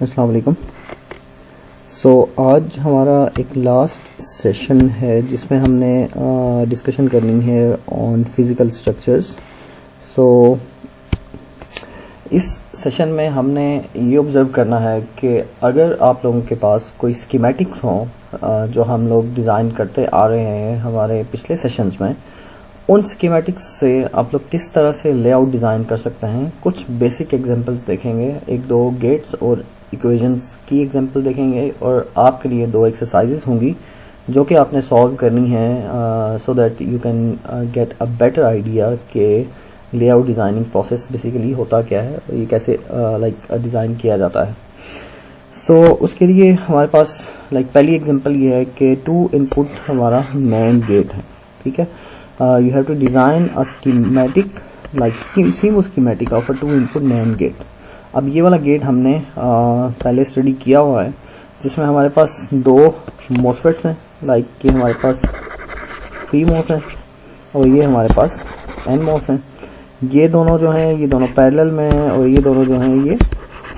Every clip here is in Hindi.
अस्सलाम वालेकुम। आज हमारा एक लास्ट सेशन है जिसमें हमने डिस्कशन करनी है ऑन फिज़िकल स्ट्रक्चर्स। इस सेशन में हमने ये ऑब्ज़र्व करना है कि अगर आप लोगों के पास कोई स्कीमेटिक्स हों जो हम लोग डिज़ाइन करते आ रहे हैं हमारे पिछले सेशंस में, उन स्कीमेटिक्स से आप लोग किस तरह से लेआउट डिज़ाइन कर सकते हैं। कुछ बेसिक एग्जांपल्स देखेंगे, एक दो गेट्स और इक्वेशंस की एग्जांपल देखेंगे और आपके लिए दो एक्सरसाइजेस होंगी जो कि आपने सॉल्व करनी है so that you can get a better idea कि लेआउट डिज़ाइनिंग प्रोसेस बेसिकली होता क्या है और ये कैसे डिज़ाइन किया जाता है। उसके लिए हमारे पास पहली एग्जांपल ये है कि 2 इनपुट हमारा NAND गेट है। ठीक है, you have to design a schematic schematic of a 2 input NAND gate। अब ये वाला गेट हमने पहले स्टडी किया हुआ है जिसमें हमारे पास 2 MOSFETs हैं, कि हमारे पास PMOS है और ये हमारे पास NMOS है। ये दोनों जो हैं ये दोनों पैरेलल में हैं और ये दोनों जो हैं ये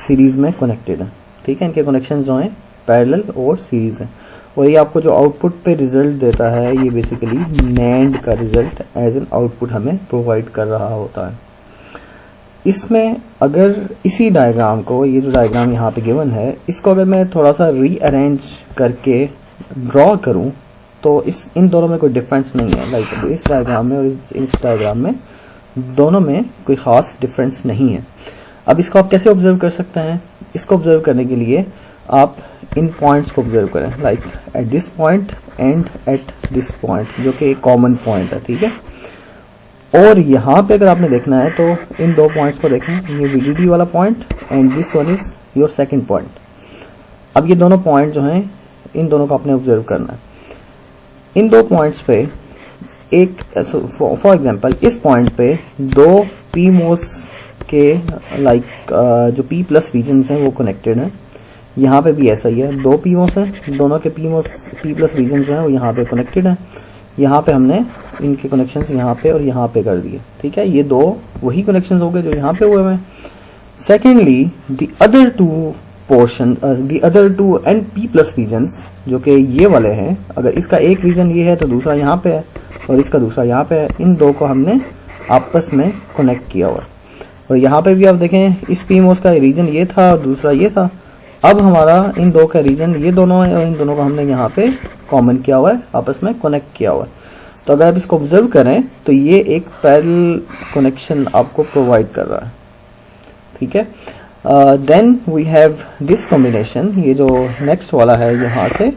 सीरीज में कनेक्टेड हैं। ठीक है, इनके कनेक्शन जो हैं पैरेलल और सीरीज हैं और ये आपको जो आउटपुट पे रिजल्ट देता है ये बेसिकली NAND का रिजल्ट एज एन आउटपुट हमें प्रोवाइड कर रहा होता है। इसमें अगर इसी डायग्राम को, ये जो डायग्राम यहाँ पे गिवन है, इसको अगर मैं थोड़ा सा रीअरेंज करके ड्रॉ करूं तो इन दोनों में कोई डिफरेंस नहीं है। इस डायग्राम में और इस डायग्राम में दोनों में कोई खास डिफरेंस नहीं है। अब इसको आप कैसे ऑब्जर्व कर सकते हैं? इसको ऑब्जर्व करने के लिए आप इन पॉइंट्स को ऑब्जर्व करें, at this point and at this point, जो कि एक कॉमन पॉइंट है। ठीक है, और यहाँ पे अगर आपने देखना है तो इन 2 पॉइंट्स को देखें, ये VDD वाला point and this one is your second point. अब ये दोनों पॉइंट जो हैं इन दोनों को आपने ऑब्जर्व करना है। इन 2 पॉइंट्स पे एक फॉर एग्जांपल इस पॉइंट पे 2 PMOS के जो P+ रीजन्स हैं वो कनेक्टेड हैं। यहाँ पे भी ऐसा ही है, 2 PMOS हैं, दोनों के P+ रीजन जो है वो यहाँ पे कनेक्टेड हैं। यहाँ पे हमने इनके कनेक्शंस यहाँ पे और यहाँ पे कर दिए। ठीक है, ये 2 वही कनेक्शंस हो गए जो यहाँ पे हुए हैं। Secondly the other 2 and P+ regions जो कि ये वाले हैं, अगर इसका एक रीजन ये है तो दूसरा यहाँ पे है और इसका दूसरा यहाँ पे है, इन 2 को हमने आपस में कनेक्ट किया हुआ। और यहाँ पे भी आप देखें, इस PMOS का रीजन ये था और दूसरा ये था। अब हमारा इन 2 का रीजन ये दोनों है और इन दोनों को हमने यहाँ पे कॉमन किया हुआ है, आपस में कनेक्ट किया हुआ है। तो अगर आप इसको ऑब्जर्व करें तो ये एक पैरेलल कनेक्शन आपको प्रोवाइड कर रहा है। ठीक है, then we have this combination, ये जो नेक्स्ट वाला है यहाँ से,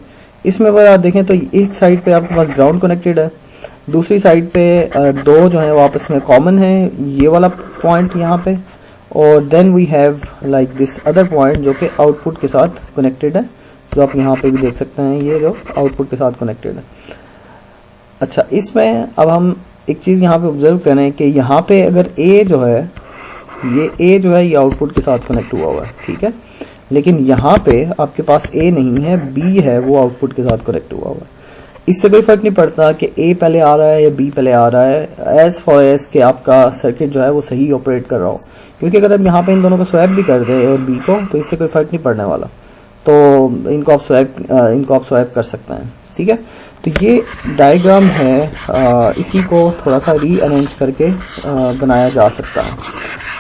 इसमें अगर आप देखें तो एक साइड पे आपके पास ग्राउंड कनेक्टेड है, दूसरी साइड पे 2 जो है वो आपस में कॉमन है, ये वाला पॉइंट यहाँ पे, और then we have this other point जो कि आउटपुट के साथ कनेक्टेड है, जो आप यहाँ पे भी देख सकते हैं, ये जो आउटपुट के साथ कनेक्टेड है। अच्छा, इसमें अब हम एक चीज यहाँ पे ऑब्जर्व करें कि यहाँ पे अगर A जो है ये आउटपुट के साथ कनेक्ट हुआ है। ठीक है, लेकिन यहाँ पे आपके पास A नहीं है, B है, वो आउटपुट के साथ कनेक्ट हुआ है। इससे कोई फर्क नहीं पड़ता कि A पहले आ रहा है या B पहले आ रहा है, एज फॉर एज के आपका सर्किट जो है वो सही ऑपरेट कर रहा हो। क्योंकि अगर आप यहाँ पे इन दोनों को स्वैप भी कर दें और B को, तो इससे कोई फर्क नहीं पड़ने वाला, तो इनको आप स्वैप कर सकते हैं। ठीक है, तो ये डायग्राम है, इसी को थोड़ा सा रीअरेंज करके बनाया जा सकता है।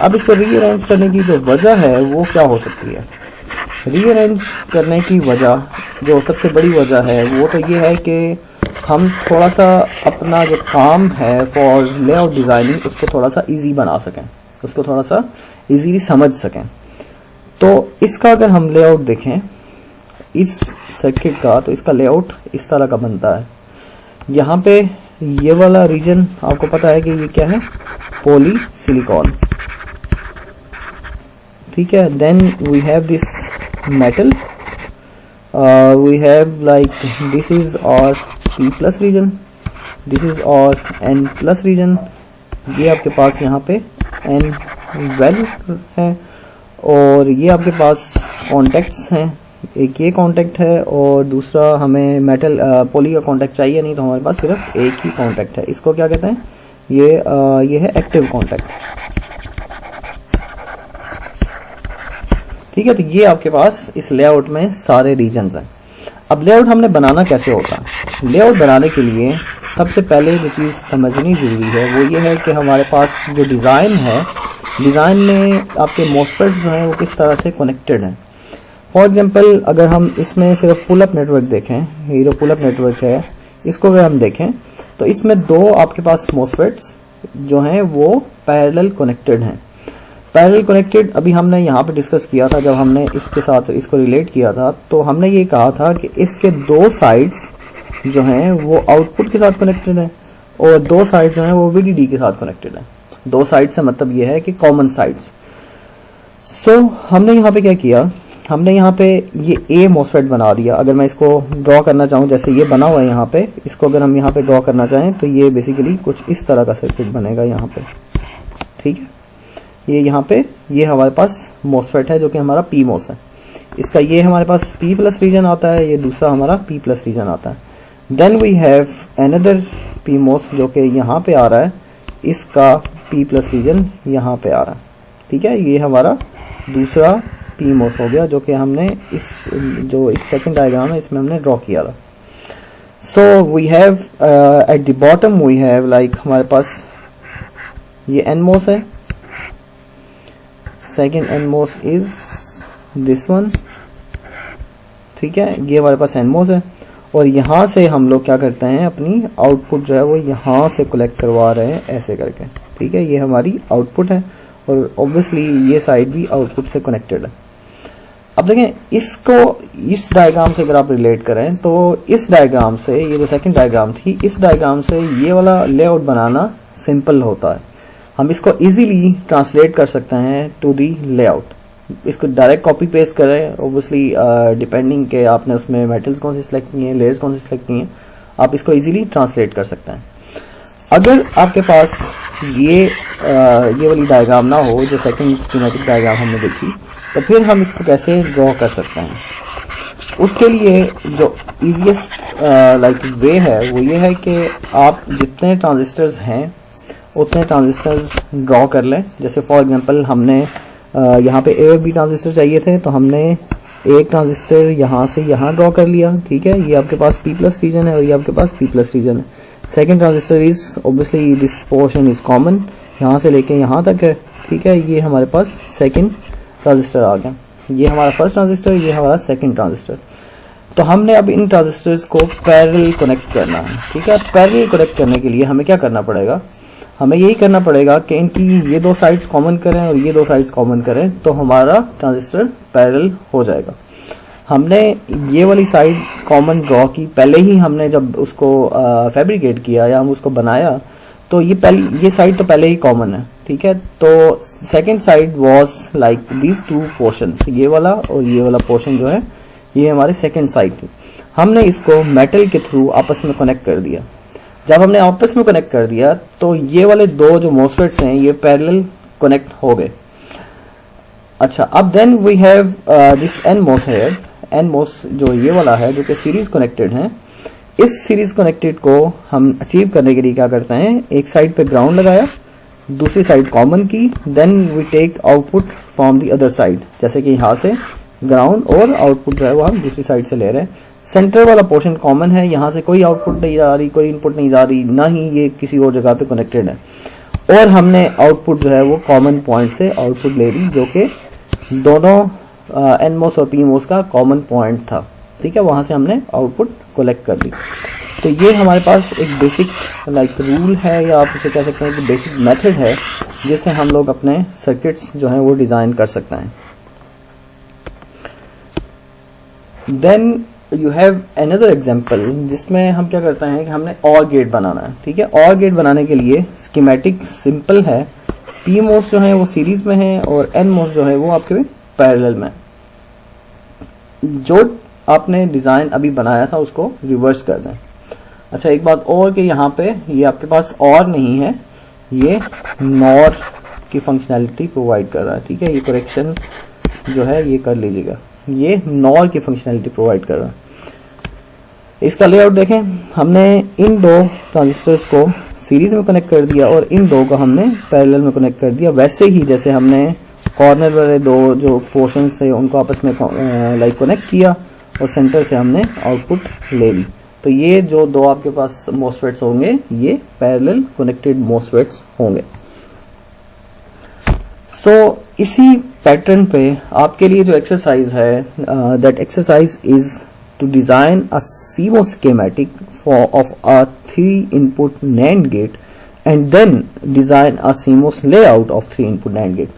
अब इसको रीअरेंज करने की जो वजह है वो क्या हो सकती है? रीअरेंज करने की वजह, जो सबसे बड़ी वजह है, वो तो ये है कि हम थोड़ा सा अपना जो काम है फॉर लेआउट डिजाइनिंग उसको थोड़ा सा इजी बना सकें, उसको थोड़ा सा इजीली समझ सकें। तो इसका अगर हम लेआउट देखें इस सर्किट का, तो इसका लेआउट इस तरह का बनता है। यहाँ पे ये वाला रीजन आपको पता है कि ये क्या है, पॉलीसिलिकॉन। ठीक है, then we have this metal, we have this is our P+ region, this is our N+ region. ये आपके पास यहाँ पे N-well है और ये आपके पास कॉन्टेक्ट्स हैं, एक ये कॉन्टेक्ट है और दूसरा हमें मेटल पॉली का कॉन्टेक्ट चाहिए नहीं, तो हमारे पास सिर्फ एक ही कॉन्टेक्ट है। इसको क्या कहते हैं? ये है एक्टिव कॉन्टेक्ट। ठीक है, तो ये आपके पास इस लेआउट में सारे रीजन्स हैं। अब लेआउट हमने बनाना कैसे होता है? लेआउट बनाने के लिए सबसे पहले जो चीज़ समझनी जरूरी है वो ये है कि हमारे पास जो डिज़ाइन है, डिज़ाइन में आपके मॉसफेट्स जो हैं वो किस तरह से कनेक्टेड हैं। फॉर एग्जांपल अगर हम इसमें सिर्फ पुल अप नेटवर्क देखें, ये जो पुल अप नेटवर्क है इसको अगर हम देखें तो इसमें दो आपके पास मॉसफेट्स जो हैं वो पैरेलल कनेक्टेड हैं। पैरेलल कनेक्टेड अभी हमने यहाँ पे डिस्कस किया था, जब हमने इसके साथ इसको रिलेट किया था तो हमने ये कहा था कि इसके दो साइड्स जो हैं वो आउटपुट के साथ कनेक्टेड है और दो साइड जो हैं वो वीडीडी के साथ कनेक्टेड है। दो साइड से मतलब ये है कि कॉमन साइड्स। सो हमने यहाँ पे क्या किया, हमने यहाँ पे ये ए मॉसफेट बना दिया। अगर मैं इसको ड्रॉ करना चाहूँ, जैसे ये बना हुआ है यहाँ पे, इसको अगर हम यहाँ पे ड्रॉ करना चाहें तो ये बेसिकली कुछ इस तरह का सर्किट बनेगा यहाँ पे। ठीक है, ये यहाँ पे ये हमारे पास मॉसफेट है जो कि हमारा पी मॉस है। इसका ये हमारे पास पी प्लस रीजन आता है, ये दूसरा हमारा पी प्लस रीजन आता है। Then we have another P MOS जो कि यहाँ पे आ रहा है, इसका पी प्लस रीजन यहाँ पे आ रहा है। ठीक है, ये हमारा दूसरा पी मॉस हो गया जो कि हमने इस सेकंड डायग्राम है इसमें हमने ड्रॉ किया था। So we have at the bottom we have like हमारे पास ये एन मॉस है, second N MOS is this one. ठीक है, ये हमारे पास एन मॉस है और यहां से हम लोग क्या करते हैं, अपनी आउटपुट जो है वो यहां से कलेक्ट करवा रहे हैं ऐसे करके। ठीक है, ये हमारी आउटपुट है और ऑब्वियसली ये साइड भी आउटपुट से कनेक्टेड है। अब देखें इसको इस डायग्राम से अगर आप रिलेट करें तो इस डायग्राम से, ये जो सेकंड डायग्राम थी, इस डायग्राम से ये वाला लेआउट बनाना सिंपल होता है। हम इसको इजीली ट्रांसलेट कर सकते हैं टू दी लेआउट। इसको डायरेक्ट कॉपी पेस्ट करें, ऑब्वियसली डिपेंडिंग के आपने उसमें मेटल्स कौन से सिलेक्ट किए हैं, लेयर्स कौन से सिलेक्ट किए हैं, आप इसको इजीली ट्रांसलेट कर सकते हैं। अगर आपके पास ये वाली डायग्राम ना हो जो सेकंड स्कीमेटिक डायग्राम हमने देखी, तो फिर हम इसको कैसे ड्रॉ कर सकते हैं? उसके लिए जो इजीएस्ट लाइक वे है वो ये है कि आप जितने ट्रांजिस्टर्स हैं उतने ट्रांजिस्टर्स ड्रॉ कर लें। जैसे फॉर एग्जांपल हमने यहाँ पे ए और बी ट्रांजिस्टर चाहिए थे, तो हमने एक ट्रांजिस्टर यहाँ से यहाँ ड्रॉ कर लिया। ठीक है, ये आपके पास पी प्लस रीजन है और ये आपके पास पी प्लस रीजन है। Second transistor is obviously this portion is common, यहाँ से लेके यहाँ तक है। ठीक है, ये हमारे पास सेकेंड ट्रांजिस्टर आ गया। ये हमारा फर्स्ट ट्रांजिस्टर, ये हमारा सेकेंड ट्रांजिस्टर। तो हमने अब इन ट्रांजिस्टर्स को पैरेलल कनेक्ट करना है। ठीक है, पैरेलल कनेक्ट करने के लिए हमें क्या करना पड़ेगा, हमें यही करना पड़ेगा कि इनकी ये दो साइड्स कॉमन करें और ये दो साइड्स कॉमन करें तो हमारा ट्रांजिस्टर पैरेलल हो जाएगा। हमने ये वाली साइड कॉमन ड्रॉ की पहले ही, हमने जब उसको फैब्रिकेट किया या हम उसको बनाया तो ये साइड तो पहले ही कॉमन है। ठीक है, तो second side was like these two portions, ये वाला और ये वाला पोर्शन जो है ये हमारी सेकेंड साइड थी। हमने इसको मेटल के थ्रू आपस में कनेक्ट कर दिया। जब हमने आपस में कनेक्ट कर दिया तो ये वाले दो जो मॉसफेट्स हैं ये पैरेलल कनेक्ट हो गए। अच्छा, अब then we have this N MOS है, एन मॉस जो ये वाला है जो कि सीरीज कनेक्टेड है। इस सीरीज कनेक्टेड को हम अचीव करने के लिए क्या करते हैं, एक साइड पे ग्राउंड लगाया, दूसरी साइड कॉमन की, then we take output from the other side. जैसे कि यहाँ से ग्राउंड और आउटपुट जो है वो हम दूसरी साइड से ले रहे हैं। सेंटर वाला पोर्शन कॉमन है, यहाँ से कोई आउटपुट नहीं जा रही, कोई इनपुट नहीं जा रही, ना ही ये किसी और जगह पे कनेक्टेड है। और हमने आउटपुट जो है वो कॉमन पॉइंट से आउटपुट ले ली जो कि दोनों एन मॉस और पी मॉस का कॉमन पॉइंट था। ठीक है, वहां से हमने आउटपुट कलेक्ट कर ली। तो ये हमारे पास एक बेसिक लाइक रूल है या आप इसे कह सकते हैं कि बेसिक मेथड है जिससे हम लोग अपने सर्किट्स जो है वो डिजाइन कर सकते हैं। Then you have another example जिसमें हम क्या करते हैं कि हमने और गेट बनाना है। ठीक है, और गेट बनाने के लिए स्कीमेटिक सिंपल है। पी मॉस जो है वो सीरीज में है और एन मॉस जो है वो आपके पैरेलल में। जो आपने डिजाइन अभी बनाया था उसको रिवर्स कर दें। अच्छा, एक बात और कि यहाँ पे ये आपके पास और नहीं है, ये नॉर की फंक्शनैलिटी प्रोवाइड कर रहा है। ठीक है, ये करेक्शन जो है ये कर लीजिएगा, ये नॉर की फंक्शनैलिटी प्रोवाइड कर रहा है। इसका लेआउट देखें, हमने इन दो ट्रांजिस्टर्स को सीरीज में कनेक्ट कर दिया और इन दो को हमने पैरेलल में कनेक्ट कर दिया, वैसे ही जैसे हमने कॉर्नर वाले दो जो पोर्शन थे उनको आपस में लाइक कनेक्ट किया और सेंटर से हमने आउटपुट ले ली। तो ये जो दो आपके पास मोस्फेट्स होंगे ये पैरेलल कनेक्टेड मोस्फेट्स होंगे। सो इसी पैटर्न पे आपके लिए जो एक्सरसाइज है, that exercise is to design a CMOS schematic of a 3 input NAND gate and then design a CMOS layout of 3 input NAND gate।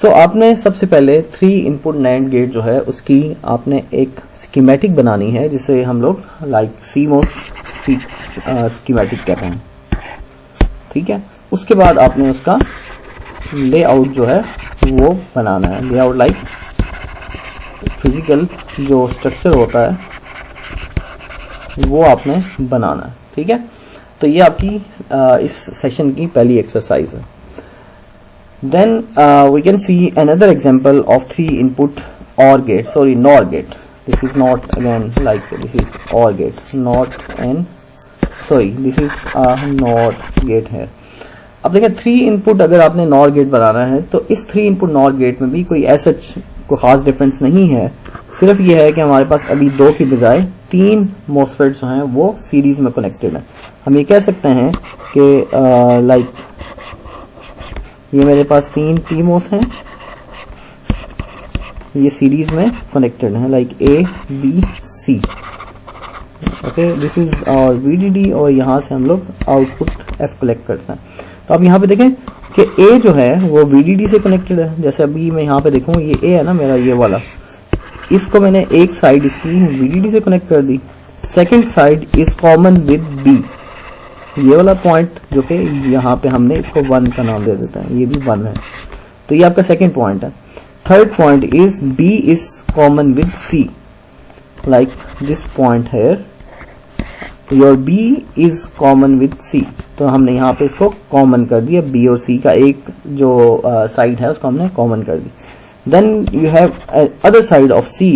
So आपने सबसे पहले 3 input NAND gate जो है उसकी आपने एक schematic बनानी है जिसे हम लोग लाइक CMOS schematic कहते हैं, ठीक है। उसके बाद आपने उसका लेआउट जो है वो बनाना है, लेआउट लाइक फिजिकल जो स्ट्रक्चर होता है वो आपने बनाना है, ठीक है। तो ये आपकी इस सेशन की पहली एक्सरसाइज है। Then we can see another example of 3 input OR gate, sorry NOR gate, this is not again like this is OR gate, not an sorry this is NOT gate है। अब देखिए 3 इनपुट अगर आपने NOR गेट बनाना है तो इस 3 इनपुट NOR गेट में भी कोई ऐसा कोई खास डिफरेंस नहीं है, सिर्फ ये है कि हमारे पास अभी 2 की बजाय 3 MOSFETs जो हैं वो सीरीज में कनेक्टेड है। हम ये कह सकते हैं कि लाइक ये मेरे पास 3 PMOS हैं, ये सीरीज में कनेक्टेड है like A B C, okay. This is और VDD और यहाँ से हम लोग आउटपुट F कलेक्ट करते हैं। तो आप यहाँ पे देखें कि A जो है वो VDD से कनेक्टेड है। जैसे अभी मैं यहाँ पे देखूँ ये A है ना मेरा, ये वाला, इसको मैंने एक साइड इसकी VDD से कनेक्ट कर दी, second side is common with B, ये वाला पॉइंट जो कि यहाँ पे हमने इसको 1 का नाम दे देता है, ये भी 1 है, तो ये आपका सेकंड पॉइंट है। Third point is B is common with C, like this point here, your B is common with C, तो हमने यहाँ पे इसको कॉमन कर दिया, B और C का एक जो साइड है उसको हमने कॉमन कर दी। Then you have other side of C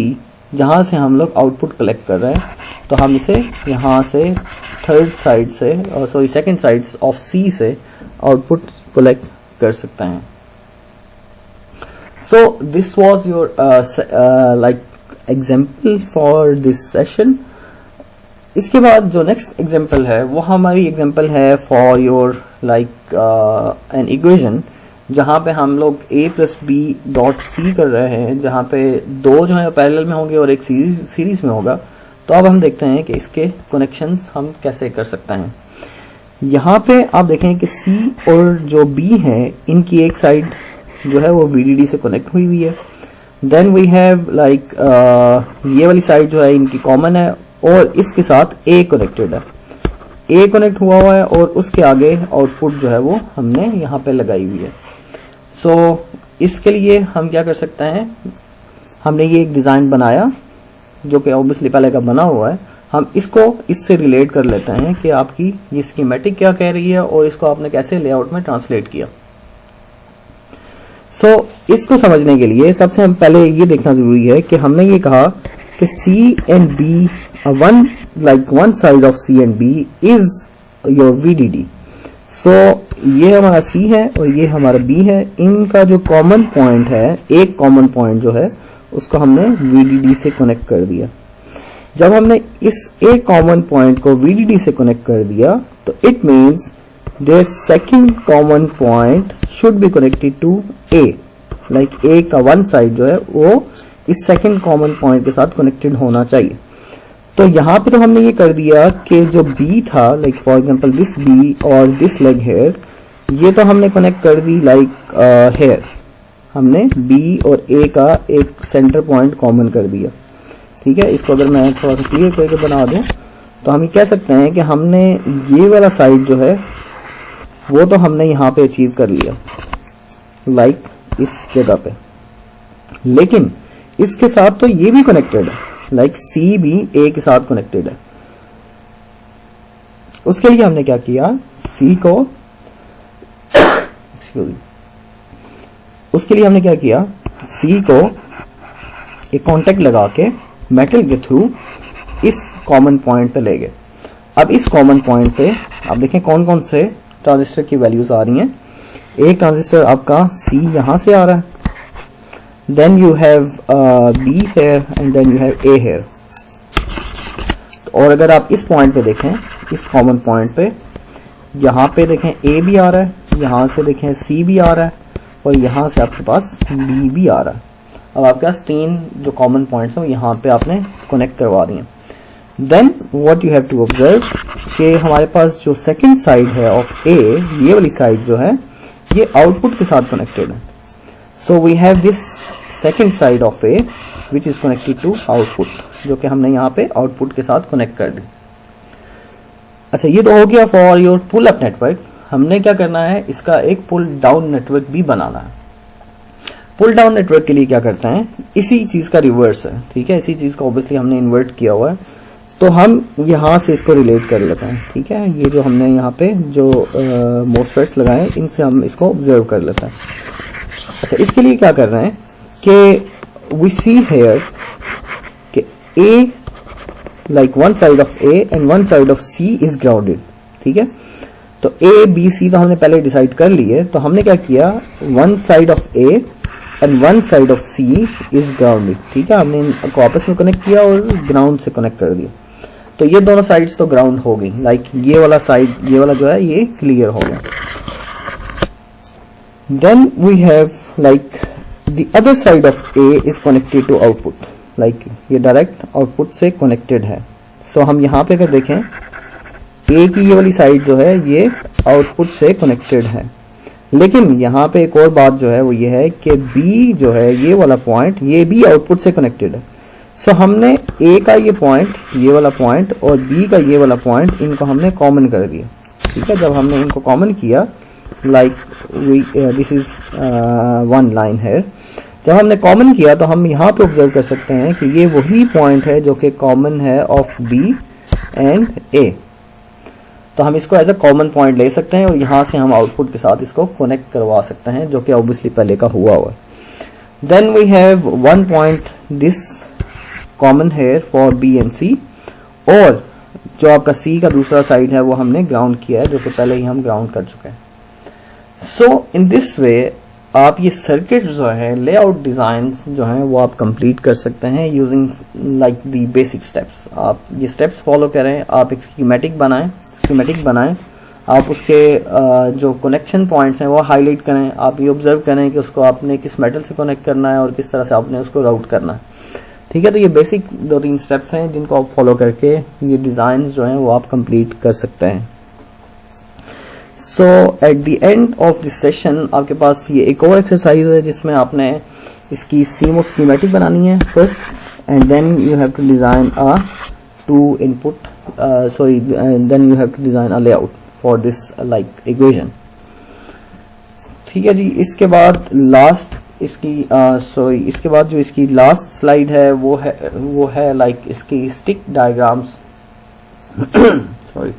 जहां से हम लोग आउटपुट कलेक्ट कर रहे हैं, तो हम इसे यहां से थर्ड साइड से और sorry second side of C से आउटपुट कलेक्ट कर सकते हैं। So this was your like example for this session. इसके बाद जो नेक्स्ट एग्जांपल है वो हमारी एग्जांपल है for your like an equation जहां पे हम लोग A plus B dot C कर रहे हैं, जहां पे 2 जो है पैरेलल में होंगे और एक सीरीज में होगा। तो अब हम देखते हैं कि इसके कनेक्शंस हम कैसे कर सकते हैं। यहाँ पे आप देखें कि C और जो B है इनकी एक साइड जो है वो VDD से कनेक्ट हुई हुई है। देन वी हैव लाइक ये वाली साइड जो है इनकी कॉमन है और इसके साथ A कनेक्टेड है, A कनेक्ट हुआ हुआ है और उसके आगे आउटपुट जो है वो हमने यहाँ पे लगाई हुई है। सो इसके लिए हम क्या कर सकते हैं, हमने ये एक डिजाइन बनाया जो कि ऑब्वियसली पहले का बना हुआ है, हम इसको इससे रिलेट कर लेते हैं कि आपकी ये स्कीमेटिक क्या कह रही है और इसको आपने कैसे लेआउट में ट्रांसलेट किया। सो इसको समझने के लिए सबसे पहले ये देखना जरूरी है कि हमने ये कहा कि C and B, one side of C and B is your VDD। सो ये हमारा C है और ये हमारा B है, इनका जो कॉमन पॉइंट है, एक कॉमन पॉइंट जो है उसको हमने VDD से कनेक्ट कर दिया। जब हमने इस एक कॉमन पॉइंट को VDD से कनेक्ट कर दिया तो it means there second common point should be connected to A, like A का वन साइड जो है वो इस सेकंड कॉमन पॉइंट के साथ कनेक्टेड होना चाहिए। तो यहाँ पे तो हमने ये कर दिया कि जो B था, like for example this B और दिस लेग हेयर, ये तो हमने कनेक्ट कर दी लाइक हेयर, हमने B और A का एक सेंटर पॉइंट कॉमन कर दिया, ठीक है। इसको अगर मैं थोड़ा सा क्लियर करके बना दूं तो हम ये कह सकते हैं कि हमने ये वाला साइड जो है वो तो हमने यहाँ पे अचीव कर लिया लाइक इस जगह पे, लेकिन इसके साथ तो ये भी कनेक्टेड है, लाइक C भी A के साथ कनेक्टेड है। उसके लिए हमने क्या किया, C को उसके लिए हमने क्या किया, C को एक कांटेक्ट लगा के मेटल के थ्रू इस कॉमन पॉइंट पे ले गए। अब इस कॉमन पॉइंट पे आप देखें कौन कौन से ट्रांजिस्टर की वैल्यूज आ रही हैं। एक ट्रांजिस्टर आपका C यहां से आ रहा है, then you have B here and then you have A here. और अगर आप इस पॉइंट पे देखें, इस कॉमन पॉइंट पे, यहाँ पे देखें A भी आ रहा है, यहाँ से देखें C भी आ रहा है और यहाँ से आपके पास B भी आ रहा है। अब आपके पास 3 जो कॉमन पॉइंट्स हैं यहाँ पे आपने कनेक्ट करवा दिए। Then what you have to observe कि हमारे पास जो सेकंड साइड है ऑफ A, ये वाली साइड जो है ये आउटपुट के साथ कनेक्टेड है। So we have this second side of A which is connected to output, जो कि हमने यहाँ पे आउटपुट के साथ कनेक्ट कर दी। अच्छा, ये तो हो गया for your pull up network. हमने क्या करना है, इसका एक पुल डाउन नेटवर्क भी बनाना है। पुल डाउन नेटवर्क के लिए क्या करते हैं, इसी चीज का रिवर्स है, ठीक है, इसी चीज का ऑब्वियसली हमने इन्वर्ट किया हुआ है, तो हम यहां से इसको रिलेट कर लेते हैं, ठीक है। ये जो हमने यहाँ पे जो मोस्फेट्स लगाए इनसे हम इसको ऑब्जर्व कर लेते हैं। अच्छा, इसके लिए क्या कर रहे हैं कि वी सी हेयर कि A like one side of A and one side of C is grounded, ठीक है। तो A, B, C तो हमने पहले डिसाइड कर लिए, तो हमने क्या किया, one side of A and one side of C is grounded, ठीक है। हमने इनको आपस में कनेक्ट किया और ग्राउंड से कनेक्ट कर दिया, तो ये दोनों साइड्स तो ग्राउंड हो गई। लाइक ये वाला साइड, ये वाला जो है ये क्लियर हो गया। Then we have like the other side of A is connected to output, like ये डायरेक्ट आउटपुट से कनेक्टेड है। सो हम यहाँ पे अगर देखें, A की ये वाली साइड जो है ये आउटपुट से कनेक्टेड है, लेकिन यहाँ पे एक और बात जो है वो ये है कि B जो है ये वाला पॉइंट ये भी आउटपुट से कनेक्टेड है। सो हमने A का ये पॉइंट, ये वाला पॉइंट और B का ये वाला पॉइंट, इनको हमने कॉमन कर दिया, ठीक है। जब हमने इनको कॉमन किया, like this is one line है, जब हमने कॉमन किया तो हम यहाँ पे ऑब्जर्व कर सकते हैं कि ये वही पॉइंट है जो कि कॉमन है ऑफ B एंड A। तो हम इसको एज अ कॉमन पॉइंट ले सकते हैं और यहां से हम आउटपुट के साथ इसको कनेक्ट करवा सकते हैं, जो कि ऑब्वियसली पहले का हुआ हुआ है। Then we have one point this common here for B and C, और जो आपका C का दूसरा साइड है वो हमने ग्राउंड किया है, जो कि पहले ही हम ग्राउंड कर चुके हैं। सो इन दिस वे आप ये सर्किट जो है, लेआउट डिजाइन जो है वो आप कंप्लीट कर सकते हैं using like the basic steps. आप ये स्टेप्स फॉलो करें, आप एक स्कीमेटिक बनाएं, आप उसके जो कनेक्शन पॉइंट्स हैं वो हाईलाइट करें, आप ये ऑब्जर्व करें कि उसको आपने किस मेटल से कनेक्ट करना है और किस तरह से आपने उसको राउट करना है, ठीक है। तो ये बेसिक 2-3 स्टेप्स हैं जिनको आप फॉलो करके ये डिजाइन जो हैं वो आप कंप्लीट कर सकते हैं। So at the end of this session आपके पास ये एक और एक्सरसाइज है जिसमें आपने इसकी CMOS स्कीमेटिक बनानी है first, and then you have to design a 2 input then you have to design a layout for this like equation, ठीक है जी। इसके बाद लास्ट इसकी इसके बाद जो इसकी लास्ट स्लाइड है वो है लाइक इसकी स्टिक डायग्राम्स सॉरी,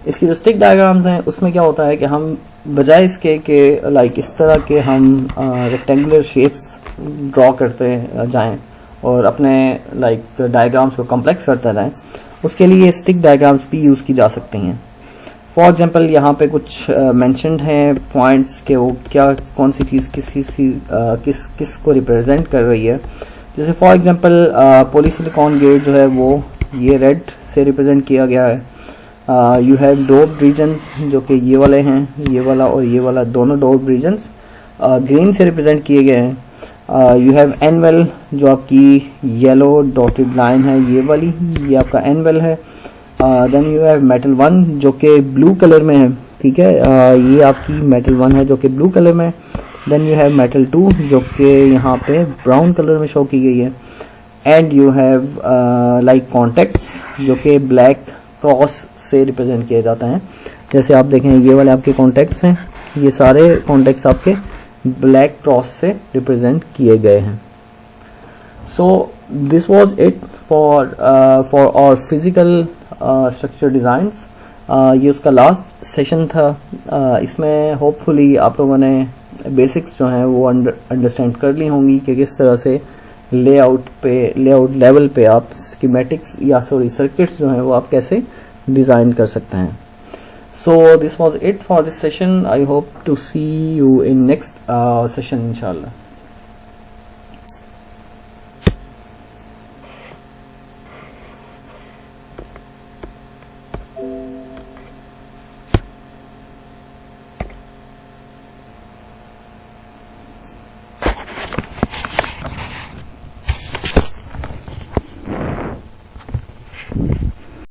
इसकी जो स्टिक डायग्राम्स हैं उसमें क्या होता है कि हम बजाय इसके कि लाइक इस तरह के हम रेक्टेंगुलर शेप्स ड्रॉ करते जाएं और अपने लाइक डायग्राम्स को कॉम्प्लेक्स करते जाएं, उसके लिए स्टिक डायग्राम्स भी यूज की जा सकती हैं। फॉर एग्जांपल यहाँ पे कुछ मेंशन्ड हैं पॉइंट्स के वो क्या कौन सी चीज किस को रिप्रेजेंट कर रही है। जैसे फॉर एग्जांपल पॉलीसिलिकॉन गेट जो है वो ये रेड से रिप्रेजेंट किया गया है। यू हैव डोप्ड रीजन्स जो कि ये वाले हैं, ये वाला और ये वाला दोनों डोप्ड रीजन्स ग्रीन से रिप्रेजेंट किए गए हैं। यू हैव एनवेल जो आपकी येलो डॉटेड लाइन है, ये वाली ये आपका एनवेल है। देन यू हैव मेटल 1 जो कि ब्लू कलर में है, ठीक है, ये आपकी मेटल 1 है जो कि ब्लू कलर में। देन यू हैव मेटल 2 जो कि यहाँ पे ब्राउन कलर में शो की गई है। And you have like contacts जो कि ब्लैक क्रॉस से रिप्रेजेंट किए जाते हैं। जैसे आप देखें ये वाले आपके कॉन्टेक्ट्स हैं, ये सारे कॉन्टेक्ट्स आपके ब्लैक क्रॉस से रिप्रेजेंट किए गए हैं। So this was it for our physical structure designs. ये उसका लास्ट सेशन था। इसमें होपफुली आप लोगों ने बेसिक्स जो हैं वो अंडरस्टैंड कर ली होंगी कि किस तरह से लेआउट लेवल पे आप स्कीमेटिक्स या सर्किट्स जो हैं वो आप कैसे डिजाइन कर सकते हैं। So this was it for this session. I hope to see you in next session inshallah.